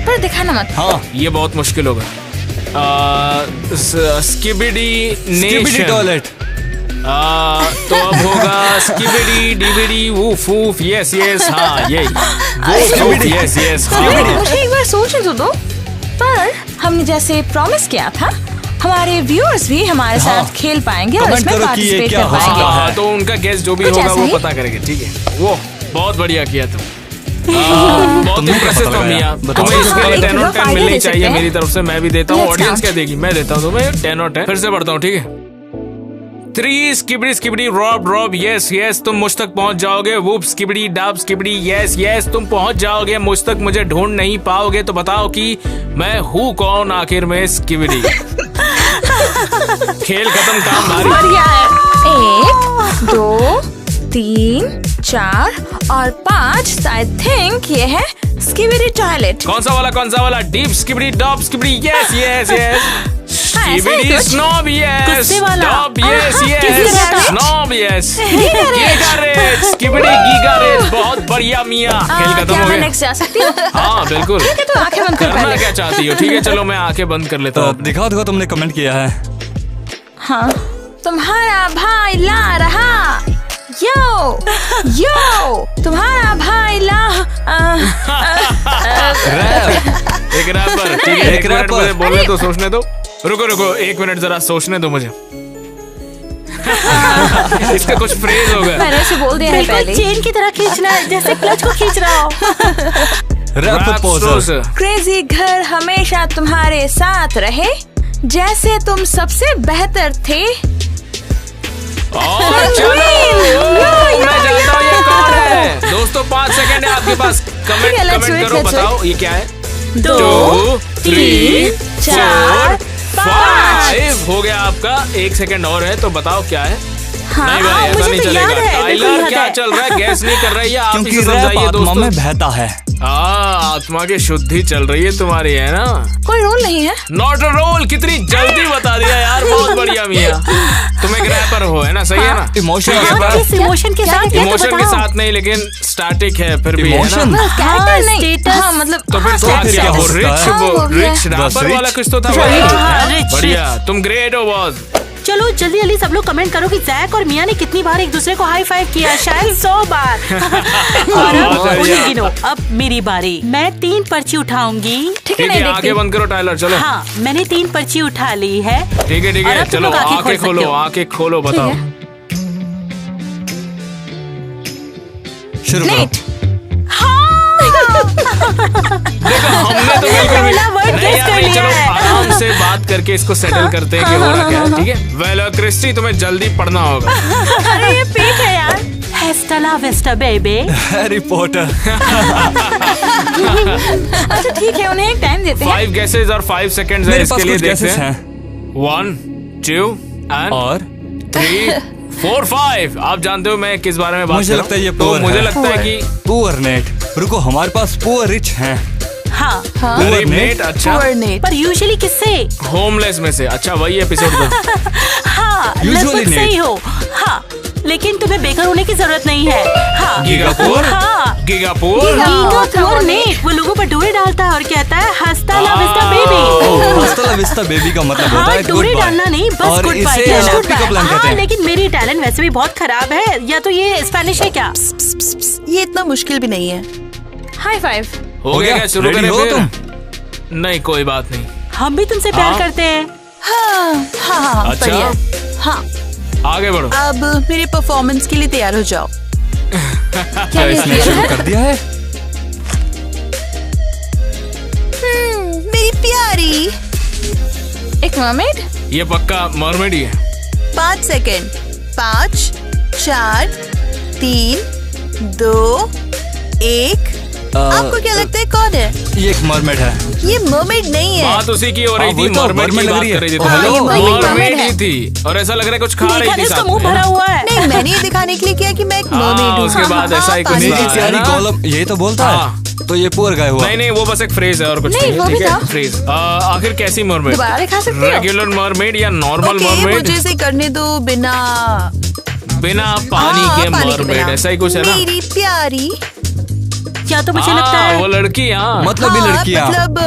पर दिखाना मत। हाँ, ये बहुत मुश्किल होगा। Skibidi skibidi nation. टॉयलेट। तो अब होगा स्किबिडी डिबिडी वूफ वूफ। यस हाँ, यही वूफ वूफ। यस हाँ। मुझे एक बार सोचने तो दो। पर हमने जैसे प्रॉमिस किया था हमारे व्यूअर्स भी हमारे साथ खेल पाएंगे और कमेंट इसमें करो कि ये पार्टिसिपेट क्या कर हो सकता पाएंगे। है। हाँ, तो उनका गेस जो भी कुछ होगा ऐसा वो ही? पता करेंगे, ठीक है। वो बहुत बढ़िया किया तुम। बहुत तुमने क्या impressive पता तो लगाया? मिया। बताओ। तुम्हें इसके लिए एक 10 और लोग 10 फायदे मिलनी ले चाहिए सकते हैं। मेरी तरफ से। मैं भी देता हूँ, Let's ऑडियंस count. क्या देगी मैं देता हूँ तुम्हें 10 और 10। फिर से पढ़ता हूँ, ठीक है। 3 स्किबड़ी स्किबड़ी रॉब रॉब यस यस तुम मुझ तक पहुंच जाओगे। वूप स्किबड़ी डाब स्किबड़ी यस यस तुम पहुंच जाओगे। मुझ तक मुझे ढूंढ नहीं पाओगे। तो बताओ कि मैं हूँ कौन आखिर में स्किबड़ी। खेल खत्म, काम भारी। बढ़िया है। 1 2 3 4 और 5। आई थिंक ये है स्किबिडी टॉयलेट। कौन सा वाला? Deep skibidi dop skibidi yes yes yes ऐसा ही स्किबड़ी कुछ। स्नॉब यस गुस्से वाला। डॉब यस किसकी यस तरह? Snob yes giga rage skibidi giga rage. बहुत बढ़िया मिया। खेल खत्म क्या हो मैं गया। नेक्स्ट जा सकती हूँ? हाँ बिल्कुल। ठीक है, तो आंखें बंद कर करना पहले। क्या चाहती हो? ठीक है चलो मैं आंखें बंद कर लेता तो हूँ। दिखाओ दिखाओ तुमने कमेंट किया है। हाँ, तुम्हारा भाई ला रहा। यो यो तुम्हारा भाई ला एक रैपर, ठीक है। एक एक मिनट रैपर। मुझे बोलने दो, सोचने दो। रुको 1 मिनट जरा सोचने दो मुझे। इसका कुछ फ्रेज होगा। मैंने ऐसे बोल दिया है बिल्कुल पहले। चेन की तरह खींचना है, जैसे क्लच को खींच रहा हो। Rap proposal. क्रेजी घर हमेशा तुम्हारे साथ रहे, जैसे तुम सबसे बेहतर थे। और चलो मैं जानता हूँ ये कौन है। दोस्तों 5 सेकंड है आपके पास। ठीक है, let's कमेंट wait, करो, let's बताओ ये क्या है। 2 3 4 5 हो गया आपका। 1 सेकंड और है, तो बताओ क्या है। नहीं भाई ऐसा मुझे नहीं तो याद चलेगा। है, बिल्कुल टाइलर याद क्या है। चल रहा है? गैस नहीं कर रही है आप। क्योंकि इसे रैप समझाइए आत्मा में दोस्तों। बहता है। आत्मा की शुद्धि चल रही है तुम्हारी, है ना? कोई रोल नहीं है। Not a role. कितनी जल्दी बता दिया यार, बहुत बढ़िया मियां। तुम एक रैपर हो, है ना? सही है ना? इमोशन ठीक है, के बस। किस इमोशन के साथ ये तो इमोशन के बताओ। साथ नहीं, लेकिन स्टैटिक है फिर भी, है इमोशन? ना? कैरेक्टर नहीं। status। हाँ मतलब तो फिर हाँ, क्या status। किया? वो हो रिच सकता है? हाँ, वो भी है। रिच बस रैपर rich। वाला कुछ तो था। हाँ, वही, हाँ, हाँ? rich, बढ़िया, तुम ग्रेट हो बॉस। चलो जल्दी जल्दी सब लोग कमेंट करो कि जैक और मिया ने कितनी बार एक दूसरे को हाई फाइव किया। शायद 100 बार। और अब बहुत बढ़िया। उन्हें गिनो। अब मेरी बारी। मैं 3 पर्ची उठाऊंगी। ठीक है, ठीक नहीं है, देखती। आंखें बंद करो टाइलर, चलो। हाँ, मैंने 3 पर्ची उठा ली है। ठीक है और अब तुम चलो लोग आंखें खोल आंखें सकते खोलो, हो। आंखें खोलो, बताओ। शुरू करो। नेट। देखो हमने तो बिल्कुल भी पहला word नहीं guess यार, कर नहीं, लिया चलो है। आराम से बात करके इसको सेटल करते हैं कि हो रहा क्या है, ठीक है। वेल क्रिस्टी तुम्हें जल्दी पढ़ना होगा। अरे ये पीक है यार। हेस्टला वेस्टा बेबी। Harry Potter. अच्छा ठीक है, उन्हें एक टाइम देते हैं। 5 गेसेस और 5 सेकंड्स है मेरे पास इसके लिए। कुछ देखते guesses हैं। हैं 1 2 एंड और 3 4 5। आप जानते हो मैं किस बारे में बात मुझे कर रहा लगता है ये हूं? तो poor मुझे है। लगता है कि पुअर नेट। रुको हमारे पास पुअर रिच हैं। हाँ, गरीब नेट। अच्छा, पर यूजुअली किससे? होमलेस में से। अच्छा वही एपिसोड था। हाँ, Usually लगभग नेट। सही हो। हाँ, लेकिन तुम्हें बेघर होने की जरूरत नहीं है। हाँ, गीगापुर। हाँ, गीगापुर। गीगापुर नेट। वो लोगों पर डोरे डालता है और कहता है हस्ता ला विस्टा बेबी। ओह, हस्ता ला विस्ता बेबी का मतलब होता हाँ, है डोरे गुड डालना नहीं, बस और गुड बाय इसे कहना। पिकअप लाइन कहते हाँ, हैं। लेकिन मेरी टैलेंट वैसे भी बहुत खराब है। या तो ये स्पेनिश है क्या? ये इतना मुश्किल भी नहीं है। High five. हो गया क्या? शुरू Ready करें हो फिर? तुम? नहीं कोई बात नहीं। हम भी तुमसे प्यार हाँ। करते हैं। हाँ, अच्छा बढ़िया। हाँ, आगे बढ़ो। अब मेरे परफॉर्मेंस के लिए तैयार हो जाओ। क्या ये इसने शुरू कर दिया है। मेरी प्यारी। एक मर्मेड। ये पक्का मरमेड ही है। 5 सेकेंड। 5 4 3 2 1। आपको क्या लगता है कौन है? ये एक मरमेड है। ये मर्मेड नहीं है। बात उसी की हो रही हाँ, थी। वही तो, मरमेड की mermaid लग बात रही है। कर रही थी। हाँ, ये हेलो, mermaid मरमेड है। ही थी और ऐसा लग रहा है कुछ खा देखा रही ना, थी इसका साथ मुंह में। भरा हुआ है। नहीं, मैंने ये दिखाने के लिए किया कि मैं एक हाँ, मर्मेड हूँ। उसके बाद ऐसा ही कुछ पानी हुआ। में। मेरी प्यारी है ना? कॉलम यही तो बोलता हाँ। है। तो ये पुअर गाय हुआ। नहीं नहीं वो बस एक फ्रेज है और कुछ नहीं, नहीं। वो भी ठीक है था। फ्रेज। आखिर कैसी मरमेड? दोबारा दिखा सकते हो? रेगुलर मरमेड या नॉर्मल ओके, मरमेड? मुझे इसे करने दो बिना बिना पानी हाँ, के पानी के मरमेड, बिना। ऐसा ही कुछ है ना? मेरी प्यारी। या तो मुझे लगता हाँ, है वो लड़की। हाँ मतलब भी हाँ, लड़कियां। मतलब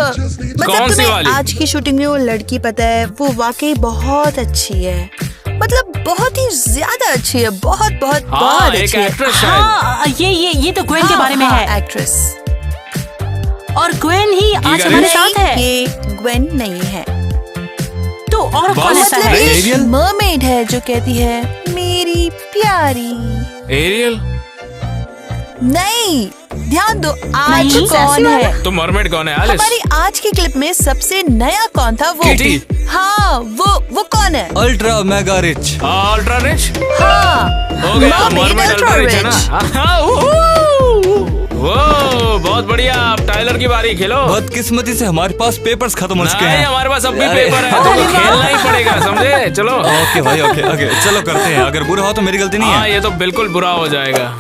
कौन सी तुम्हें वाली? आज की शूटिंग में वो लड़की पता है, वो वाकई बहुत अच्छी है। मतलब बहुत ही ज्यादा अच्छी है। बहुत बहुत हाँ बहुत एक अच्छी है। एक्ट्रेस शायद। हाँ, ये तो ग्वेन के बारे में है। एक्ट्रेस। और ग्वेन ही आज गीगा हमारे रिच? साथ है। ये ग्वेन नहीं है। तो और कौन ऐसा मतलब है? एक मरमेड है जो कहती है मेरी प्यारी। एरियल? नहीं, ध्यान दो, आज नहीं, कौन है? तो मरमेड कौन है एलिस? हमारी आज की क्लिप में सबसे नया कौन था वो? किटी। हाँ, वो कौन है? Ultra mega rich. Ultra rich? हाँ, हो गया, mermaid mermaid ultra ultra rich है ना? रिच। हाँ, वो बहुत बढ़िया। अब टाइलर की बारी, खेलो। बदकिस्मती से हमारे पास पेपर्स खत्म हो चुके नहीं, हैं। हमारे पास अब भी अरे। पेपर है, तो खेलना ही पड़ेगा, समझे? चलो। ओके भाई, ओके चलो करते हैं। अगर बुरा हो तो मेरी गलती नहीं हाँ, है। ये तो बिल्कुल बुरा हो जाएगा।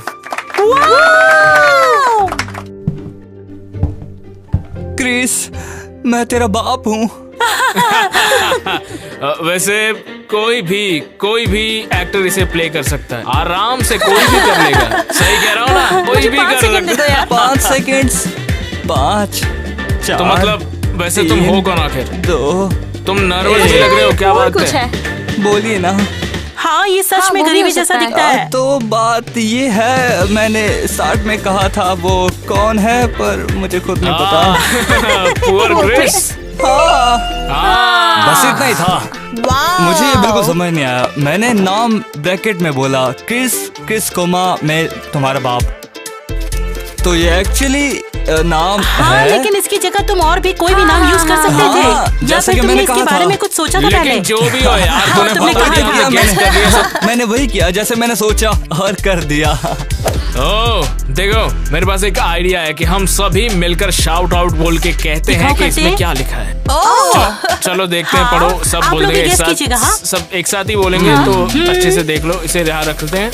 क्रिस, मैं तेरा बाप हूँ। वैसे कोई भी एक्टर इसे प्ले कर सकता है, आराम से कोई भी कर लेगा। सही कह रहा हूँ ना? कोई भी कर सकता है। 5 सेकेंड्स, 5, 4, तो मतलब वैसे तुम हो कौन आखिर? 2। तुम नर्वस भी लग रहे हो, क्या बात है? बोलिए ना। हाँ, ये सच में गरीबी जैसा दिखता है। तो बात ये है, मैंने स्टार्ट में कहा था वो कौन है, पर मुझे खुद नहीं पता। Poor Chris. बस इतना ही था। मुझे ये बिल्कुल समझ नहीं आया। मैंने नाम ब्रैकेट में बोला, क्रिस कोमा मैं तुम्हारा बाप। तो ये एक्चुअली नाम हाँ, है। लेकिन इसकी जगह तुम और भी कोई भी नाम यूज कर सकते थे। या जैसे फिर कि तुमने मैंने इसके कहा बारे था। में कुछ सोचा था लेकिन पहले? जो भी हो यार, हाँ, तुमने कहा था। मैंने वही किया जैसे मैंने सोचा और कर दिया। ओह, देखो मेरे पास एक आइडिया है कि हम सभी मिलकर शाउट आउट बोल के कहते हैं कि इसमें क्या लिखा है। चलो देखते हैं, पढ़ो। सब आप बोल लोग देंगे भी एक guess कीजिएगा, हाँ? साथ, सब एक साथ ही बोलेंगे। तो अच्छे से देख लो, इसे यहाँ रखते हैं।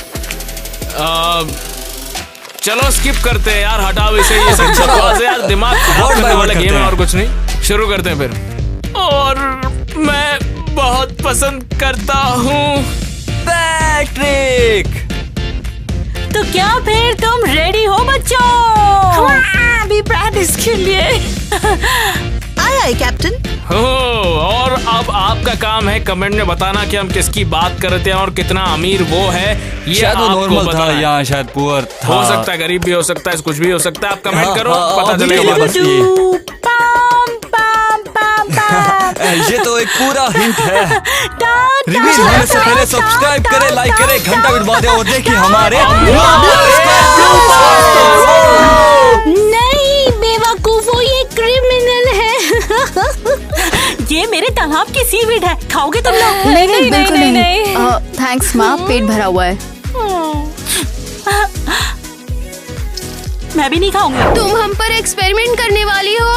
चलो स्किप करते हैं यार, हटाओ इसे। ये सब बकवास है यार, दिमाग खराब करने वाला गेम है और कुछ नहीं। शुरू करते हैं फिर। और मैं बहुत पसंद करता हूँ पैट्रिक। तो क्या फिर तुम रेडी हो बच्चों? अभी प्रैक्टिस के लिए। आए कैप्टन। हो, और अब आपका काम है कमेंट में बताना कि हम किसकी बात करते हैं और कितना अमीर वो है। ये शायद वो आपको नॉर्मल था बताना है। या शायद पुअर था। हो सकता है गरीब भी हो सकता है, कुछ भी हो सकता है। आप कमेंट हाँ, करो, हाँ, पता अभी चलेगा। बस ये। ये तो एक पूरा हिंट है। रिवील होने से पहले सब्सक्राइब करें, लाइक करें, घंटा भी दबा दें और देखिए हमारे नहीं बेवकूफो, ये क्रिमिनल है। ये मेरे तालाब की सीवीड है, खाओगे तुम लोग? नहीं बिल्कुल नहीं। थैंक्स माँ, पेट भरा हुआ है। मैं भी नहीं खाऊंगी। तुम हम पर एक्सपेरिमेंट करने वाली हो।